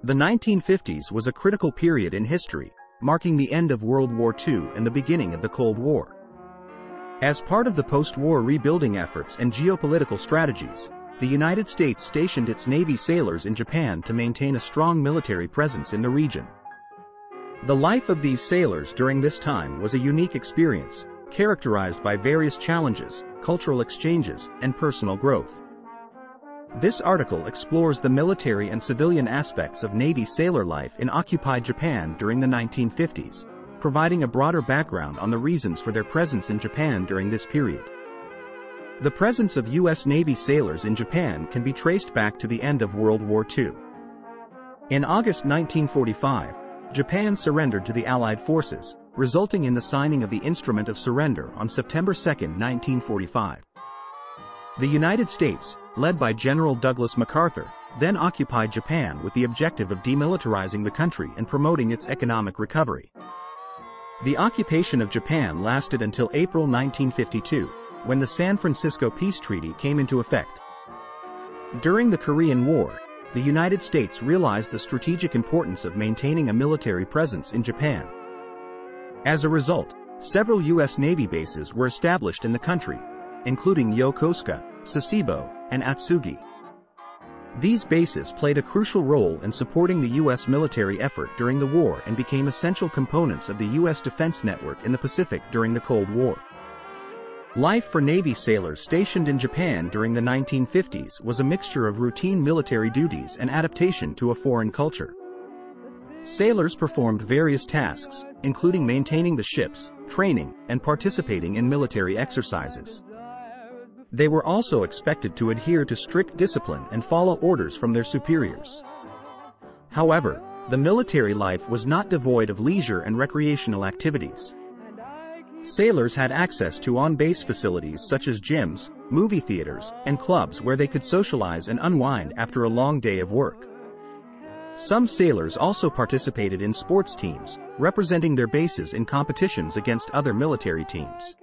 The 1950s was a critical period in history, marking the end of World War II and the beginning of the Cold War. As part of the post-war rebuilding efforts and geopolitical strategies, the United States stationed its Navy sailors in Japan to maintain a strong military presence in the region. The life of these sailors during this time was a unique experience, characterized by various challenges, cultural exchanges, and personal growth. This article explores the military and civilian aspects of Navy sailor life in occupied Japan during the 1950s, providing a broader background on the reasons for their presence in Japan during this period. The presence of U.S. Navy sailors in Japan can be traced back to the end of World War II. In August 1945, Japan surrendered to the Allied forces, resulting in the signing of the Instrument of Surrender on September 2, 1945. The United States, led by General Douglas MacArthur, then occupied Japan with the objective of demilitarizing the country and promoting its economic recovery. The occupation of Japan lasted until April 1952, when the San Francisco Peace Treaty came into effect. During the Korean War, the United States realized the strategic importance of maintaining a military presence in Japan. As a result, several U.S. Navy bases were established in the country, including Yokosuka, Sasebo, and Atsugi. These bases played a crucial role in supporting the U.S. military effort during the war and became essential components of the U.S. defense network in the Pacific during the Cold War. Life for Navy sailors stationed in Japan during the 1950s was a mixture of routine military duties and adaptation to a foreign culture. Sailors performed various tasks, including maintaining the ships, training, and participating in military exercises. They were also expected to adhere to strict discipline and follow orders from their superiors. However, the military life was not devoid of leisure and recreational activities. Sailors had access to on-base facilities such as gyms, movie theaters, and clubs where they could socialize and unwind after a long day of work. Some sailors also participated in sports teams, representing their bases in competitions against other military teams.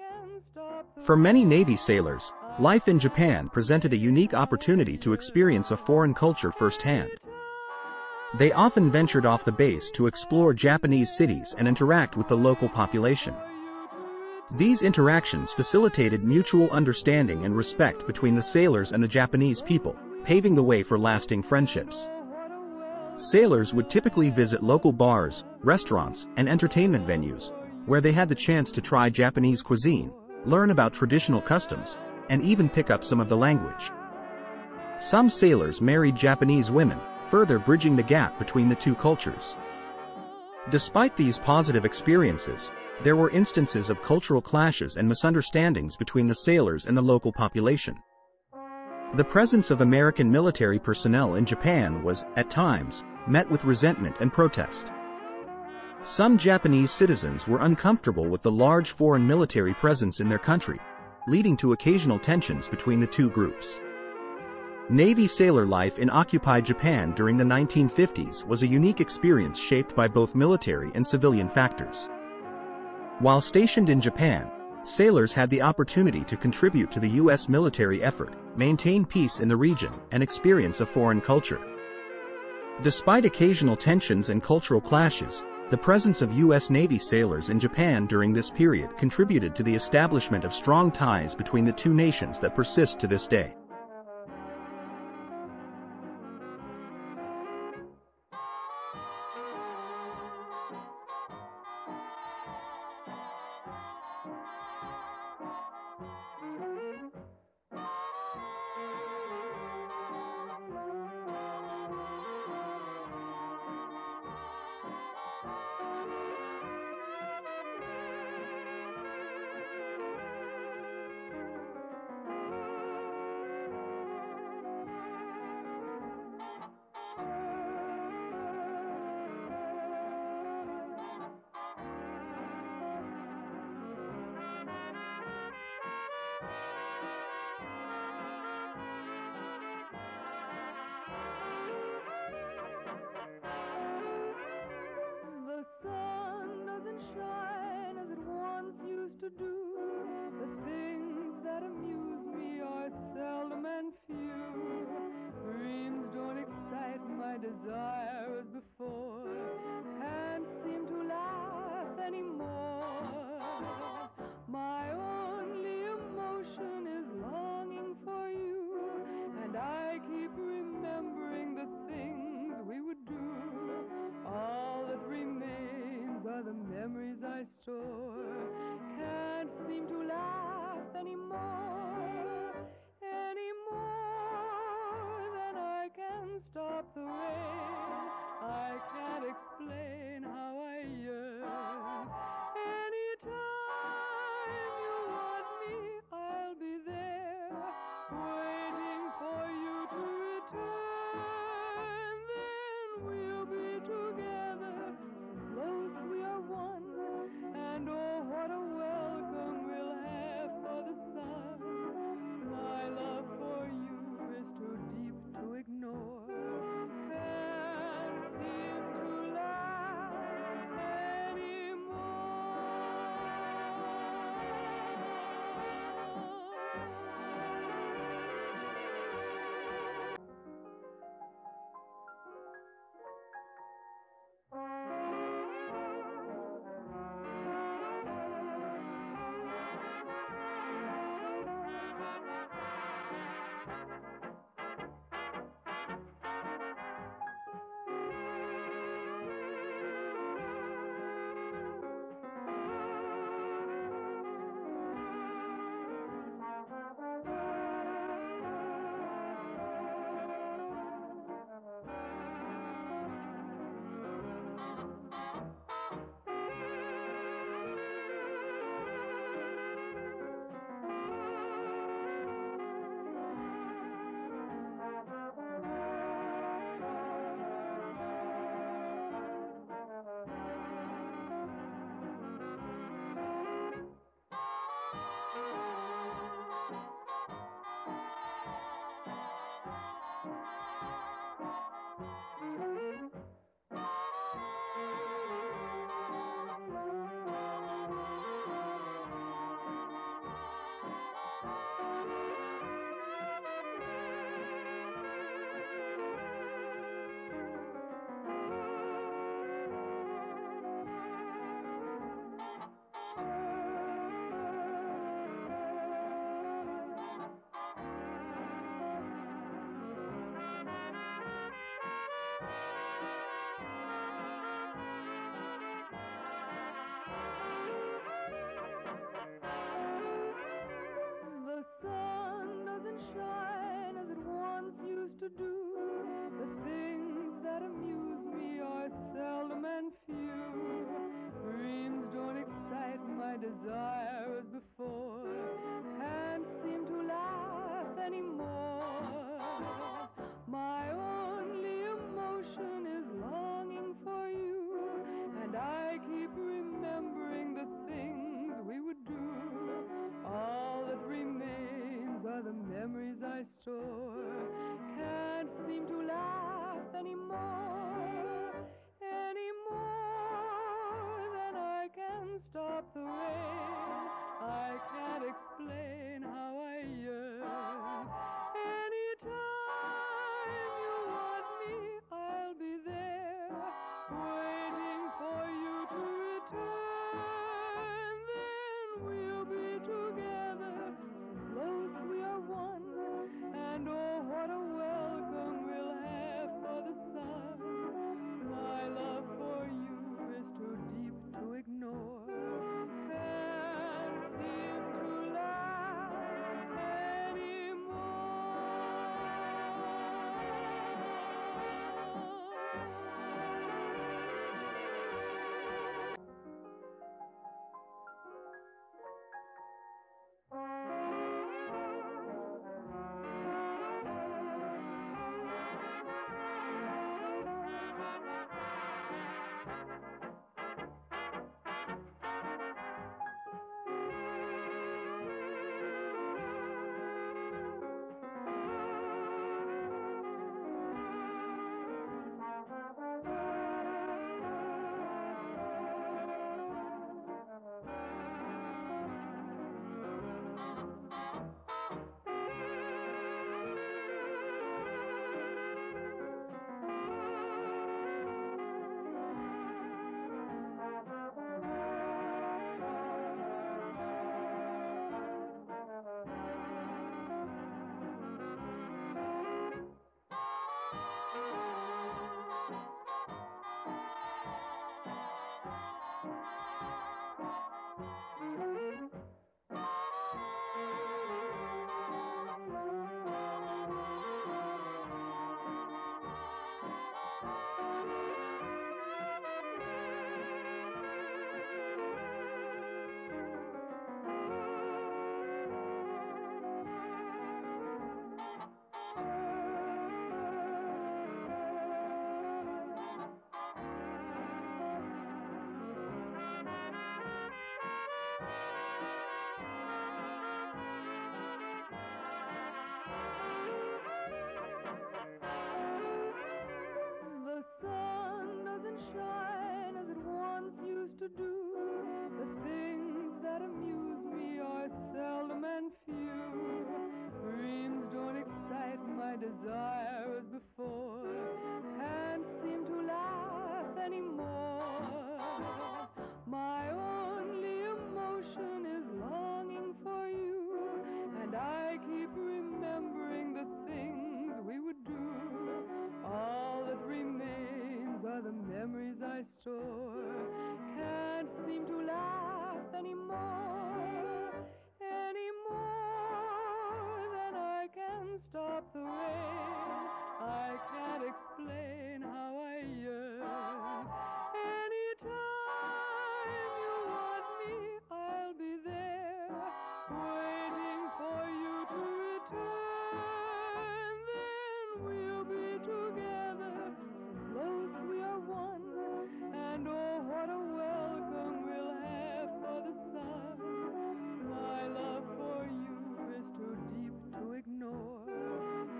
For many Navy sailors, life in Japan presented a unique opportunity to experience a foreign culture firsthand. They often ventured off the base to explore Japanese cities and interact with the local population. These interactions facilitated mutual understanding and respect between the sailors and the Japanese people, paving the way for lasting friendships. Sailors would typically visit local bars, restaurants, and entertainment venues, where they had the chance to try Japanese cuisine, learn about traditional customs, and even pick up some of the language. Some sailors married Japanese women, further bridging the gap between the two cultures. Despite these positive experiences, there were instances of cultural clashes and misunderstandings between the sailors and the local population. The presence of American military personnel in Japan was, at times, met with resentment and protest. Some Japanese citizens were uncomfortable with the large foreign military presence in their country, leading to occasional tensions between the two groups. Navy sailor life in occupied Japan during the 1950s was a unique experience shaped by both military and civilian factors. While stationed in Japan, sailors had the opportunity to contribute to the U.S. military effort, maintain peace in the region, and experience a foreign culture. Despite occasional tensions and cultural clashes, the presence of U.S. Navy sailors in Japan during this period contributed to the establishment of strong ties between the two nations that persist to this day. the memories I store. Can't seem to laugh anymore, any more than I can stop the rain. I can't explain how I yearn. Anytime you want me, I'll be there, waiting for you to return. Then we'll be together, so close we are one, and oh, what a welcome we'll have for the sun. My love for you is too deep to ignore.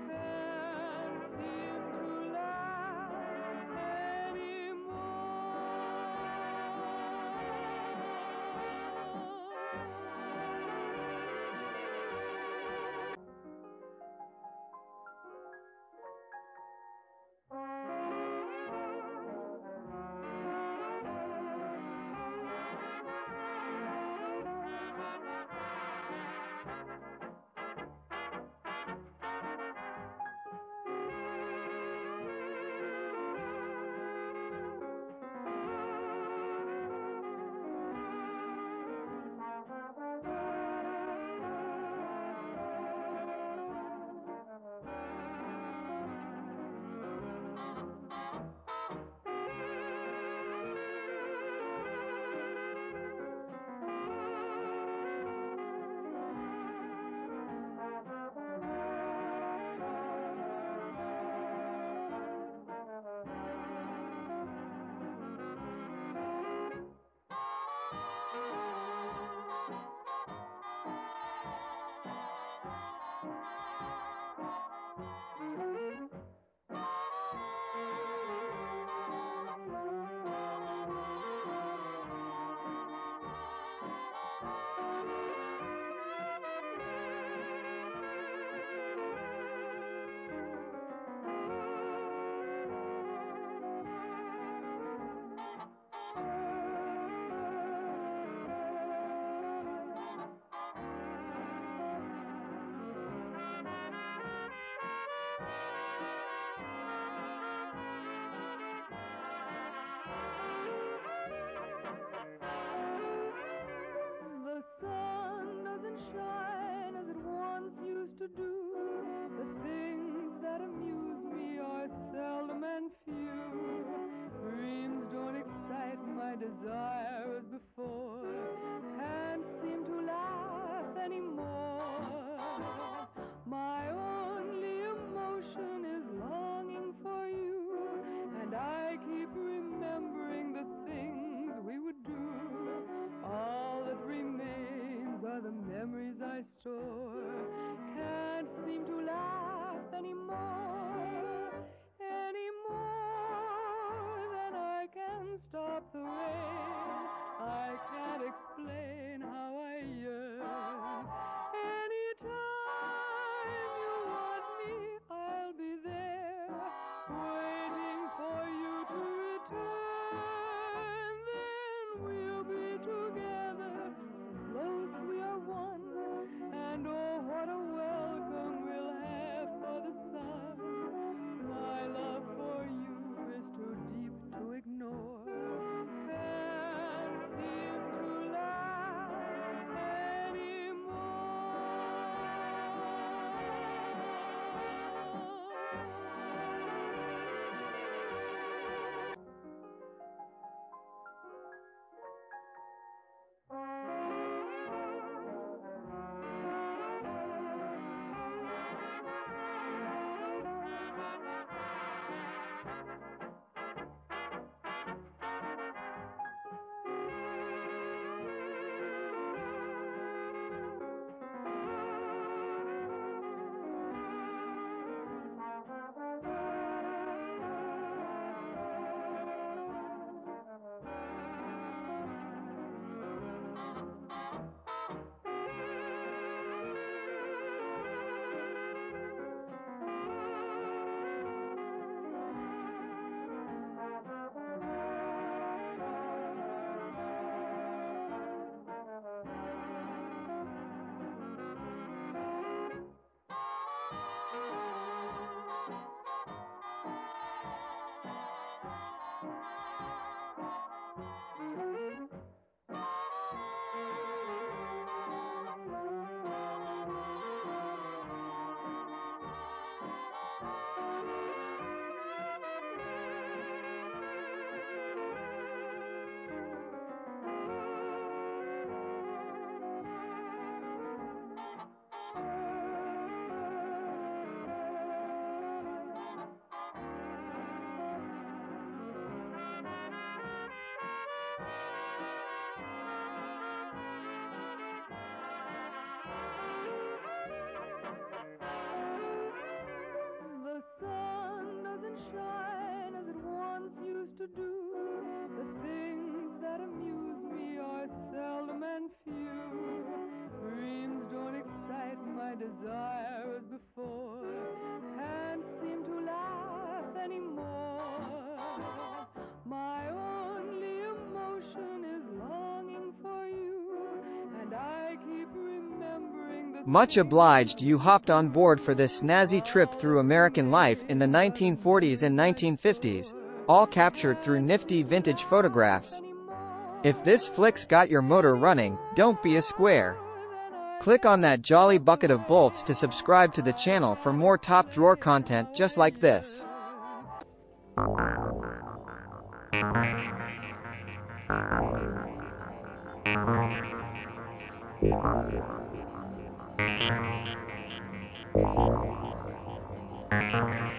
Can't seem to laugh to do. The things that amuse me are seldom and few. Dreams don't excite my desire as before. Can't seem to laugh anymore. My only emotion is longing for you, and I keep remembering the things we would do. All that remains are the memories I store. Can't seem to laugh anymore, any more than I can stop the rain. I can't explain how I yearn. Anytime you want me, I'll be there, waiting for you to return. Then we'll be together, so close we are one, and oh, what a welcome we'll have for the sun. My love for you is too deep to ignore. Much obliged you hopped on board for this snazzy trip through American life in the 1940s and 1950s, all captured through nifty vintage photographs. If this flick's got your motor running, don't be a square. Click on that jolly bucket of bolts to subscribe to the channel for more top drawer content just like this. Thank you.